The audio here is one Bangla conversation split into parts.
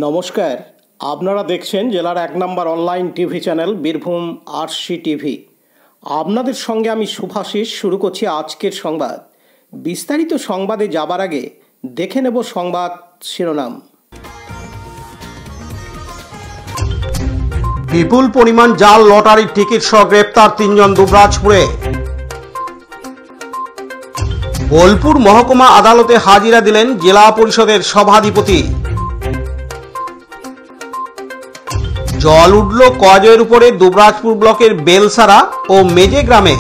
নমস্কার, আপনারা দেখছেন জেলার ১ number online TV channel Birbhum RC TV. আপনাদের সঙ্গে আমি শুভাশিস। শুরু করছি আজকের সংবাদ। বিস্তারিত সংবাদে যাবার আগে দেখে নেব সংবাদ শিরোনাম। বিপুল পরিমাণ জাল লটারির টিকিট সহ গ্রেপ্তার ৩ জন দুবরাজপুরে। বোলপুর মহকুমা আদালতে হাজিরা দিলেন জেলা পরিষদের সভাধিপতি। জল উঠল কজের উপরে দুবরাজপুর ব্লকের বেলসারা ও মেজে গ্রামে।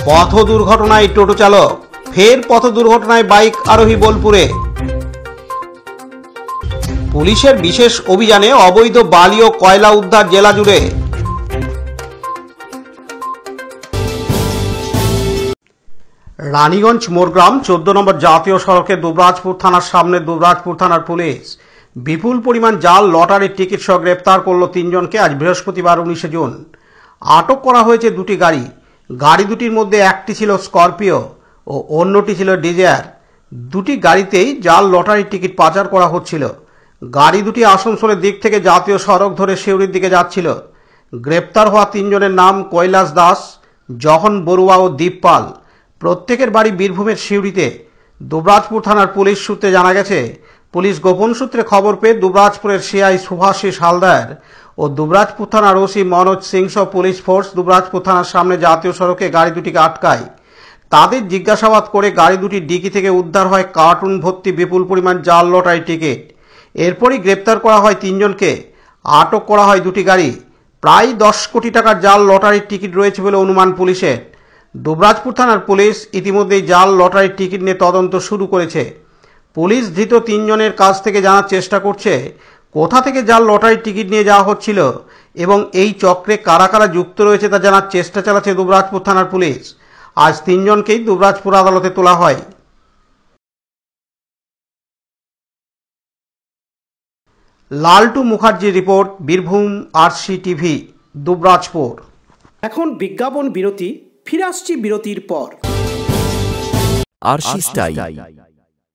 পথ দুর্ঘটনায় টোটো চালক, ফের পথ দুর্ঘটনায় বাইক আরোহী বোলপুরে। পুলিশের বিশেষ অভিযানে অবৈধ বালি ও কয়লা উদ্ধার জেলা জুড়ে। রানীগঞ্জ মোরগ্রাম ১৪ নম্বর জাতীয় সড়কে দুবরাজপুর থানার সামনে দুবরাজপুর থানার পুলিশ বিপুল পরিমাণ জাল লটারির টিকিট সহ গ্রেপ্তার করল ৩ জনকে। আজ বৃহস্পতিবার ১৯শে জুন আটক করা হয়েছে দুটি গাড়ি। গাড়ি দুটির মধ্যে একটি ছিল স্করপিও ও অন্যটি ছিল ডিজায়ার। দুটি গাড়িতেই জাল লটারির টিকিট পাচার করা হচ্ছিল। গাড়ি দুটি আসানসোলের দিক থেকে জাতীয় সড়ক ধরে সিউড়ির দিকে যাচ্ছিল। গ্রেপ্তার হওয়া ৩ জনের নাম কৈলাস দাস, জহন বড়ুয়া ও দীপ পাল। প্রত্যেকের বাড়ি বীরভূমের সিউড়িতে। দুবরাজপুর থানার পুলিশ সূত্রে জানা গেছে, পুলিশ গোপন সূত্রে খবর পেয়ে দুবরাজপুরের সিআই শুভাশিস হালদার ও দুবরাজপুর থানার ওসি মনোজ সিং সহ পুলিশ ফোর্স দুবরাজপুর থানার সামনে জাতীয় সড়কে গাড়ি দুটিকে আটকায়। তাদের জিজ্ঞাসাবাদ করে গাড়ি দুটির ডিকি থেকে উদ্ধার হয় কার্টুন ভর্তি বিপুল পরিমাণ জাল লটারি টিকিট। এরপরই গ্রেপ্তার করা হয় ৩ জনকে। আটক করা হয় দুটি গাড়ি। প্রায় ১০ কোটি টাকার জাল লটারির টিকিট রয়েছে বলে অনুমান পুলিশের। দুবরাজপুর থানার পুলিশ ইতিমধ্যেই জাল লটারির টিকিট নিয়ে তদন্ত শুরু করেছে। পুলিশ ধৃত ৩ জনের কাছ থেকে জানার চেষ্টা করছে কোথা থেকে জাল লটারির টিকিট নিয়ে যাওয়া হচ্ছিল এবং এই চক্রে কারা কারা যুক্ত রয়েছে তা জানার চেষ্টা চালাচ্ছে দুবরাজপুর থানার পুলিশ। আজ ৩ জনকেই দুবরাজপুর আদালতে তোলা হয়। Laltu Mukherjee report, Birbhum RC TV, Dubrajpur. এখন বিজ্ঞাপন বিরতি, ফিরে আসছি বিরতির পর। আরসি স্টাইল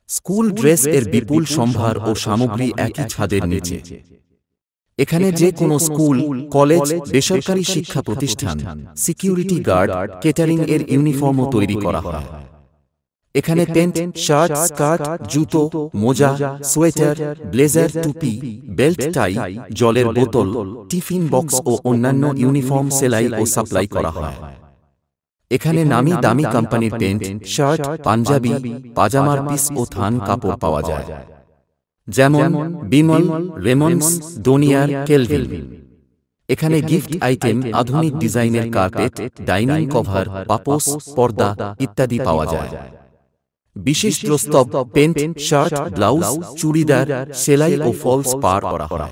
স্কুল ড্রেস এর বিপুল সম্ভার ও সামগ্রী একই ছাদের নিচে। এখানে যে কোনো স্কুল, কলেজ, বেসরকারি শিক্ষা প্রতিষ্ঠান, সিকিউরিটি গার্ড, কেটারিং এর ইউনিফর্মও তৈরি করা হয়। এখানে প্যান্ট, শার্ট, স্কার্ট, জুতো, মোজা, সোয়েটার, ব্লেজার, টুপি, বেল্ট, টাই, জলের বোতল, টিফিন বক্স ও অন্যান্য ইউনিফর্ম সেলাই ও সাপ্লাই করা হয়। এখানে নামি দামি কোম্পানির প্যান্ট, শার্ট, পাঞ্জাবি, পাজামার পিস ও থান কাপড় পাওয়া যায়, যেমন বিমল, রেমন্ডস, ডোনিয়ার, কেলভিন। এখানে গিফট আইটেম, আধুনিক ডিজাইনের কার্পেট, ডাইনিং কভার, পাপোশ, পর্দা ইত্যাদি পাওয়া যায়। বিশেষ প্রস্তাব, প্যান্ট, শার্ট, ব্লাউজ, চুড়িদার, সেলাই ও ফলস পার করা হয়।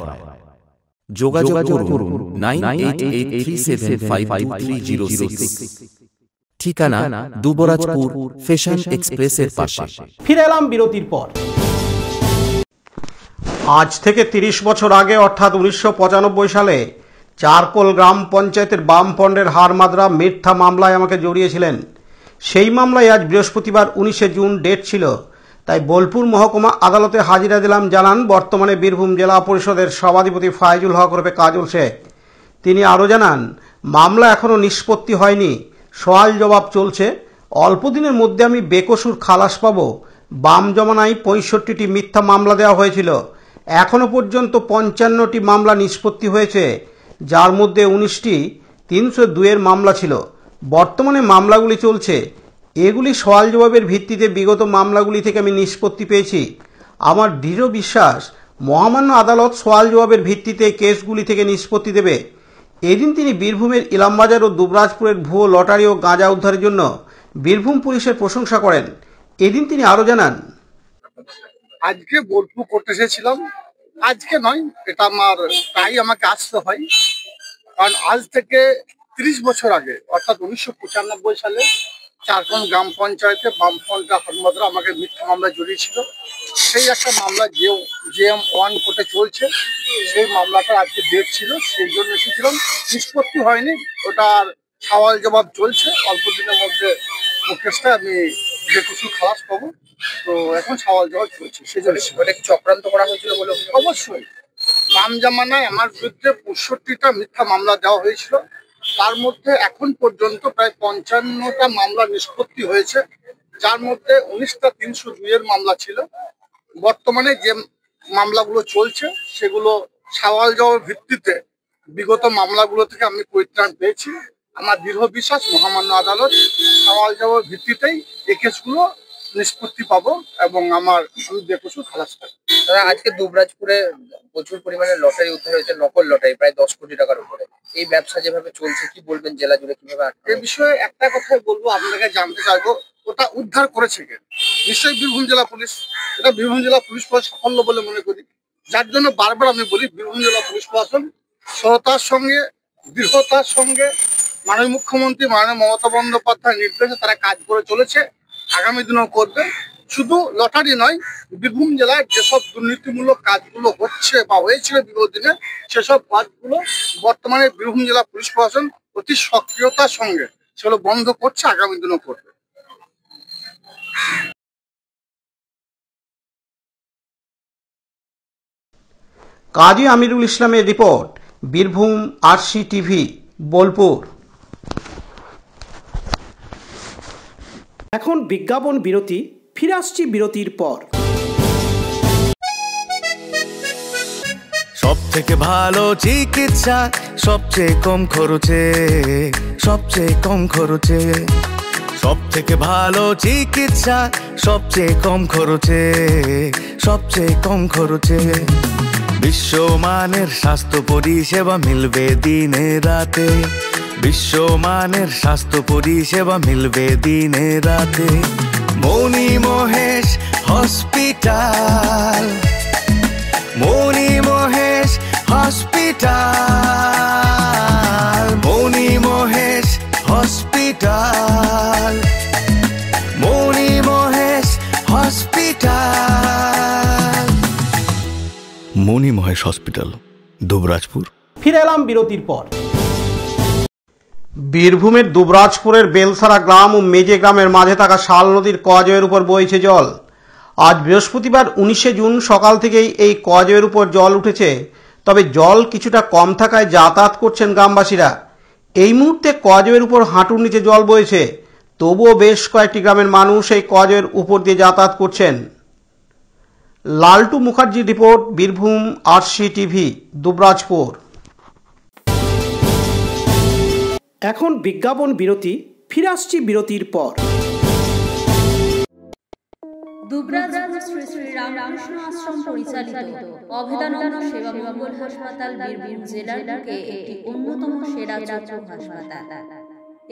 যোগাযোগ করুন 9883752306। ঠিকানা দুবরাজপুর ফ্যাশন এক্সপ্রেসের পাশে। ফিরে এলাম বিরতির পর। আজ থেকে ৩০ বছর আগে অর্থাৎ ১৯৯৫ সালে চারকোল গ্রাম পঞ্চায়েতের বামফ্রন্টের হারমাদরা মিথ্যা মামলায় আমাকে জড়িয়েছিলেন। সেই মামলায় আজ বৃহস্পতিবার ১৯শে জুন ডেট ছিল, তাই বোলপুর মহকুমা আদালতে হাজিরা দিলাম জানান বর্তমানে বীরভূম জেলা পরিষদের সভাধিপতি ফাইজুল হক ওরফে কাজল শেখ। তিনি আরও জানান, মামলা এখনও নিষ্পত্তি হয়নি, সওয়াল জবাব চলছে। অল্প দিনের মধ্যে আমি বেকসুর খালাস পাব। বাম জমানায় ৬৫টি মিথ্যা মামলা দেওয়া হয়েছিল। এখনও পর্যন্ত ৫৫টি মামলা নিষ্পত্তি হয়েছে, যার মধ্যে ১৯টি ৩০২-এর মামলা ছিল। বর্তমানে মামলাগুলি চলছে। এগুলি সওয়াল জবাবের ভিত্তিতে বিগত মামলাগুলি থেকে আমি নিষ্পত্তি পেয়েছি। আমার দৃঢ় বিশ্বাস মহামান্য আদালত সওয়াল জবাবের ভিত্তিতে কেসগুলি থেকে নিষ্পত্তি দেবে। এদিন তিনি বীরভূমের ইলামবাজার ও দুবরাজপুরের ভুয়ো লটারি ও গাঁজা উদ্ধারের জন্য বীরভূম পুলিশের প্রশংসা করেন। এদিন তিনি আরও জানান, আজকে বোলপুর করতে এসেছিলাম। আজকে নয়, এটা আমার প্রায় আমাকে আসতে হয়, কারণ আজ থেকে ৩০ বছর আগে অর্থাৎ ১৯৯৫ সালে চারকোল গ্রাম পঞ্চায়েতে বামফ্রন্ট হারমাদরা আমাকে মিথ্যা মামলা জড়িয়েছিল। সেই একটা মামলা JM-1 কোর্টে চলছে। সেই মামলাটা আজকে ডেট ছিল, সেই জন্য এসেছিলাম। নিষ্পত্তি হয়নি, ওটার সওয়াল জবাব চলছে। অল্প দিনের মধ্যে কেসটা আমি যে কিছু খালাস পাবো। তো এখন সওয়াল জবাব চলছে। সেজন্য ওটা কি চক্রান্ত করা হয়েছিল বলে অবশ্যই বাম জামানায় আমার বিরুদ্ধে 65টা মিথ্যা মামলা দেওয়া হয়েছিল। তার মধ্যে এখন পর্যন্ত প্রায় 55টা মামলা নিষ্পত্তি হয়েছে, যার মধ্যে 19টা 302 মামলা ছিল। বর্তমানে যে মামলাগুলো চলছে সেগুলো সওয়াল জবাবের ভিত্তিতে বিগত মামলাগুলো থেকে আমি পরিত্রাণ পেয়েছি। আমার দৃঢ় বিশ্বাস মহামান্য আদালত সওয়াল জবাবের ভিত্তিতেই এই কেসগুলো নিষ্পত্তি পাবো এবং আমি বেকসুর খালাস পাবো। আজকে দুবরাজপুরে প্রচুর পরিমাণে লটারি উদ্ধার হয়েছে, নকল লটারি প্রায় 10 কোটি টাকার উপরে। এই ব্যবসা যেভাবে চলছে কি বলবেন, জেলা জুড়ে কিভাবে? এই বিষয়ে একটা কথাই বলবো, আপনাকে জানতে চাইবো ওটা উদ্ধার করেছে কে? নিশ্চয়ই বীরভূম জেলা পুলিশ। এটা বীরভূম জেলা পুলিশ প্রশাসন সাফল্য বলে মনে করি, যার জন্য বারবার আমি বলি বীরভূম জেলা পুলিশ প্রশাসন সততার সঙ্গে দৃঢ়তার সঙ্গে মাননীয় মুখ্যমন্ত্রী মাননীয় মমতা বন্দ্যোপাধ্যায়ের নির্দেশে তারা কাজ করে চলেছে, আগামী দিনেও করবে। শুধু লটারি নয়, বীরভূম জেলায় যেসব দুর্নীতিমূলক কাজগুলো হচ্ছে বা হয়েছিল বিগত দিনে সেসব কাজগুলো বর্তমানে বীরভূম জেলা পুলিশ প্রশাসন অতি সক্রিয়তার সঙ্গে সেগুলো বন্ধ করছে, আগামী দিনেও করবে। কাজী আমিরুল ইসলামের report, Birbhum RC TV, Bolpur. এখন বিজ্ঞাপন বিরতি, ফিরে আসছি বিরতির পর। সব থেকে ভালো চিকিৎসা সবচেয়ে কম খরচে, সবচেয়ে কম খরচে। সব থেকে ভালো চিকিৎসা সবচেয়ে কম খরচে, সবচেয়ে কম খরচে। বিশ্বমানের স্বাস্থ্য পরিষেবা মিলবে দিনে রাতে, বিশ্বমানের স্বাস্থ্য পরিষেবা মিলবে দিনে রাতে। মণি মহেশ হসপিটাল, মণি মহেশ হসপিটাল, মণি মহেশ হসপিটাল, মণি মহেশ হসপিটাল, মণি মহেশ হসপিটাল, দুবরাজপুর। ফিরে এলাম বিরতির পর। বীরভূমের দুবরাজপুরের বেলসারা গ্রাম ও মেজে গ্রামের মাঝে থাকা শাল নদীর কজয়ের উপর বইছে জল। আজ বৃহস্পতিবার 19শে জুন সকাল থেকেই এই কজয়ের উপর জল উঠেছে, তবে জল কিছুটা কম থাকায় যাতায়াত করছেন গ্রামবাসীরা। এই মুহূর্তে কজয়ের উপর হাঁটুর নিচে জল বইছে, তবুও বেশ কয়েকটি গ্রামের মানুষ এই কজয়ের উপর দিয়ে যাতায়াত করছেন। লালটু মুখার্জির report, Birbhum RC TV, Dubrajpur. এখন বিজ্ঞাপন বিরতি, ফিরে আসছি বিরতির পর। দুবরাজপুর শ্রী শ্রী রামকৃষ্ণ আশ্রম পরিচালিত অভেদানন্দ সেবা মঙ্গল হাসপাতাল বীরভূম জেলার বুকে একটি অন্যতম সেরা চক্ষু হাসপাতাল।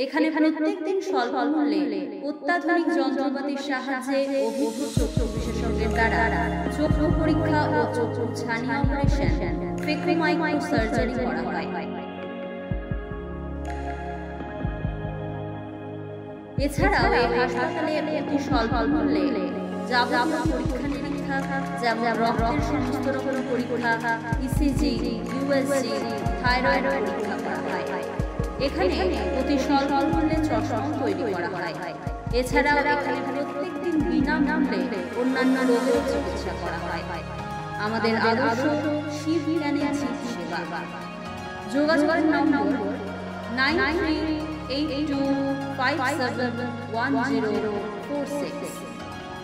এখানে প্রত্যেক দিন স্বল্প মূল্যে অত্যাধুনিক যন্ত্রপাতির সাহায্যে অভিজ্ঞ চক্ষু বিশেষজ্ঞের দ্বারা চক্ষু পরীক্ষা ও চক্ষু ছানি অপারেশন, ফেকোমাইক্রো সার্জারি করা হয়। এছাড়াও এই হাসপাতালে অতি স্বল্প মূল্যে যাবতীয় পরীক্ষা নিরীক্ষা যেমন রক্তের সমস্ত রকম পরীক্ষা, ইসিজি, ইউএসজি, থাইরয়েড পরীক্ষা করা হয়। এখানে অতি স্বল্প মূল্যে চশমা তৈরি করা হয়। এছাড়াও এখানে প্রত্যেক দিন বিনামূল্যে অন্যান্য রোগের চিকিৎসা করা হয়। আমাদের আদর্শ শিব জ্ঞানের সেবা। যোগাযোগের নম্বর 9382571046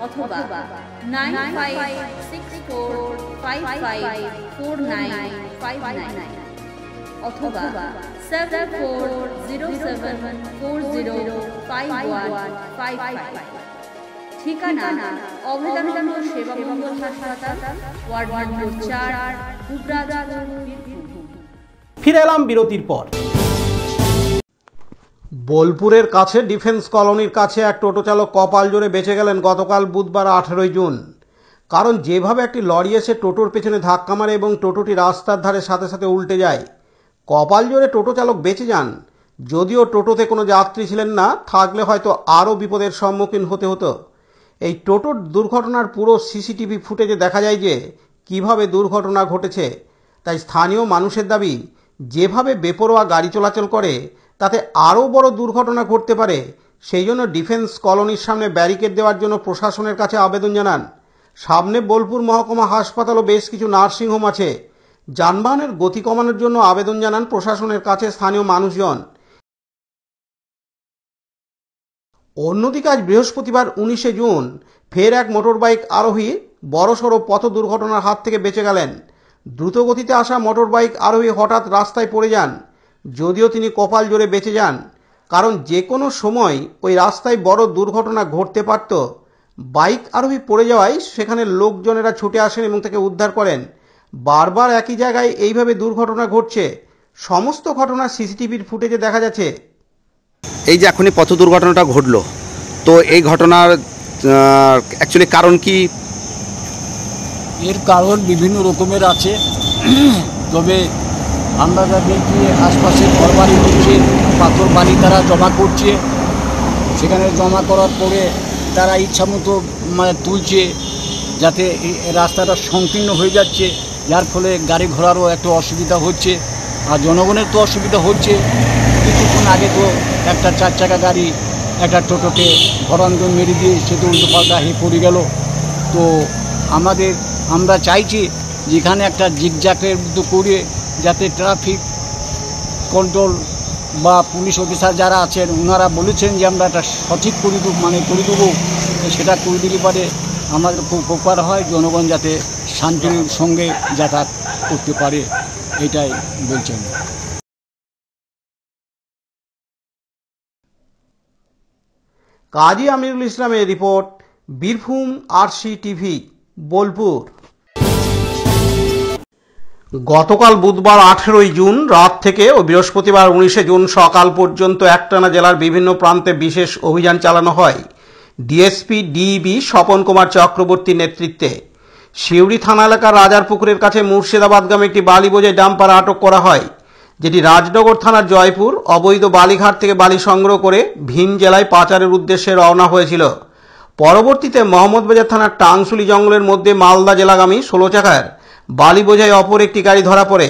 অথবা 9564554959 অথবা 7407405155। ঠিকানা অভেদানন্দ সেবা মঙ্গল হাসপাতাল, ওয়ার্ড নম্বর 4, দুবরাজপুর। ফিরে এলাম বিরতির পর। বোলপুরের কাছে ডিফেন্স কলোনির কাছে এক টোটো চালক কপাল জোরে বেঁচে গেলেন গতকাল বুধবার 18 জুন। কারণ যেভাবে একটি লরি এসে টোটোর পেছনে ধাক্কা মারে এবং টোটোটি রাস্তার ধারে সাথে সাথে উল্টে যায়, কপাল জোরে টোটো চালক বেঁচে যান। যদিও টোটোতে কোনো যাত্রী ছিলেন না, থাকলে হয়তো আরও বিপদের সম্মুখীন হতে হতো। এই টোটোর দুর্ঘটনার পুরো সিসিটিভি ফুটেজে দেখা যায় যে কিভাবে দুর্ঘটনা ঘটেছে। তাই স্থানীয় মানুষের দাবি, যেভাবে বেপরোয়া গাড়ি চলাচল করে তাতে আরও বড় দুর্ঘটনা ঘটতে পারে, সেই জন্য ডিফেন্স কলোনির সামনে ব্যারিকেড দেওয়ার জন্য প্রশাসনের কাছে আবেদন জানান। সামনে বোলপুর মহকুমা হাসপাতাল ও বেশ কিছু নার্সিংহোম আছে। যানবাহনের গতি কমানোর জন্য আবেদন জানান প্রশাসনের কাছে স্থানীয় মানুষজন। অন্যদিকে আজ বৃহস্পতিবার 19 জুন ফের এক মোটরবাইক আরোহী বড়সড় পথ দুর্ঘটনার হাত থেকে বেঁচে গেলেন। দ্রুতগতিতে আসা মোটরবাইক আরোহী হঠাৎ রাস্তায় পড়ে যান, যদিও তিনি কপাল জোরে বেঁচে যান, কারণ যে কোনো সময় ওই রাস্তায় বড় দুর্ঘটনা ঘটতে পারত। বাইক আরোহী পড়ে যাওয়ায় সেখানে লোকজনেরা ছুটে আসেন এবং তাকে উদ্ধার করেন। বারবার একই জায়গায় এইভাবে দুর্ঘটনা ঘটছে। সমস্ত ঘটনা সিসিটিভির ফুটেজে দেখা যাচ্ছে। এই যে এখনই পথ দুর্ঘটনাটা ঘটলো, তো এই ঘটনার অ্যাকচুয়ালি কারণ কি? এর কারণ বিভিন্ন রকমের আছে, তবে আমরা যা দেখছি আশপাশে ঘরবাড়ি হচ্ছে, পাথর বাড়ি তারা জমা করছে, সেখানে জমা করার পরে তারা ইচ্ছামতো তুলছে, যাতে রাস্তাটা সংকীর্ণ হয়ে যাচ্ছে, যার ফলে গাড়ি ঘোড়ারও একটু অসুবিধা হচ্ছে, আর জনগণের তো অসুবিধা হচ্ছে। কিছুক্ষণ আগে তো একটা 4 চাকা গাড়ি একটা টোটোকে ভরান্দন মেরে দিয়ে সে তো উল্টো পাল্টা হয়ে পড়ে গেল। তো আমরা চাইছি যেখানে একটা জিগজ্যাগের মতো করে যাতে ট্রাফিক কন্ট্রোল বা পুলিশ অফিসার যারা আছেন ওনারা বলেছেন যে আমরা একটা সঠিক করে দেবো, সেটা করে দিলে পারে আমাদের খুব উপকার হয়, জনগণ যাতে শান্তির সঙ্গে যাতায়াত করতে পারে, এটাই বলছেন। কাজী আমিরুল ইসলামের report, Birbhum RC TV, Bolpur. গতকাল বুধবার 18 জুন রাত থেকে ও বৃহস্পতিবার 19 জুন সকাল পর্যন্ত একটানা জেলার বিভিন্ন প্রান্তে বিশেষ অভিযান চালানো হয় ডিএসপি ডিইবি স্বপন কুমার চক্রবর্তীর নেতৃত্বে। শিউরি থানা এলাকার রাজারপুকুরের কাছে মুর্শিদাবাদগামী একটি বালি বোঝাই ডাম্পার আটক করা হয়, যেটি রাজনগর থানার জয়পুর অবৈধ বালিঘাট থেকে বালি সংগ্রহ করে ভিন জেলায় পাচারের উদ্দেশ্যে রওনা হয়েছিল। পরবর্তীতে মোহাম্মদবাজার থানার টাংসুলি জঙ্গলের মধ্যে মালদা জেলাগামী 16 চাকার বালি বোঝাই অপর একটি গাড়ি ধরা পড়ে।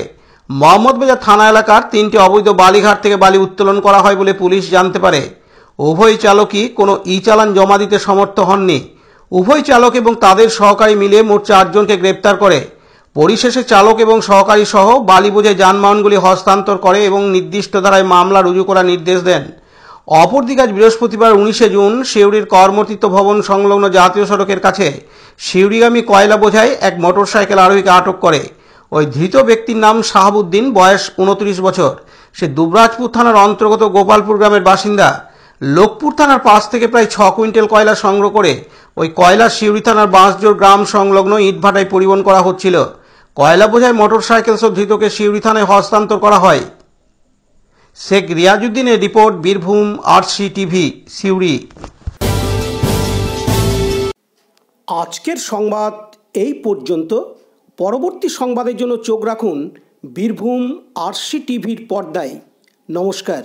মোহাম্মদবাজার থানা এলাকার 3টি অবৈধ বালিঘাট থেকে বালি উত্তোলন করা হয় বলে পুলিশ জানতে পারে। উভয় চালকই কোনো চালান জমা দিতে সমর্থ হননি। উভয় চালক এবং তাদের সহকারী মিলে মোট 4 জনকে গ্রেপ্তার করে। পরিশেষে চালক এবং সহকারী সহ বালি বোঝাই যানবাহনগুলি হস্তান্তর করে এবং নির্দিষ্ট ধারায় মামলা রুজু করার নির্দেশ দেন। অপরদিকে আজ বৃহস্পতিবার 19 জুন শিউরির কর্মতীর্থ ভবন সংলগ্ন জাতীয় সড়কের কাছে শিউরিগামী কয়লা বোঝাই এক মোটরসাইকেল আরোহীকে আটক করে। ওই ধৃত ব্যক্তির নাম শাহাবুদ্দিন, বয়স 29 বছর। সে দুবরাজপুর থানার অন্তর্গত গোপালপুর গ্রামের বাসিন্দা। লোকপুর থানার পাশ থেকে প্রায় 6 কুইন্টাল কয়লা সংগ্রহ করে ওই কয়লা শিউরি থানার বাঁশজোর গ্রাম সংলগ্ন ইটভাটায় পরিবহন করা হচ্ছিল। কয়লা বোঝাই মোটরসাইকেল সহ ধৃতকে শিউরি থানায় হস্তান্তর করা হয়। শেখ রিয়াজউদ্দিনের report, Birbhum RC TV, Suri. আজকের সংবাদ এই পর্যন্ত। পরবর্তী সংবাদের জন্য চোখ রাখুন বীরভূম আরসি টিভির পর্দায়। নমস্কার।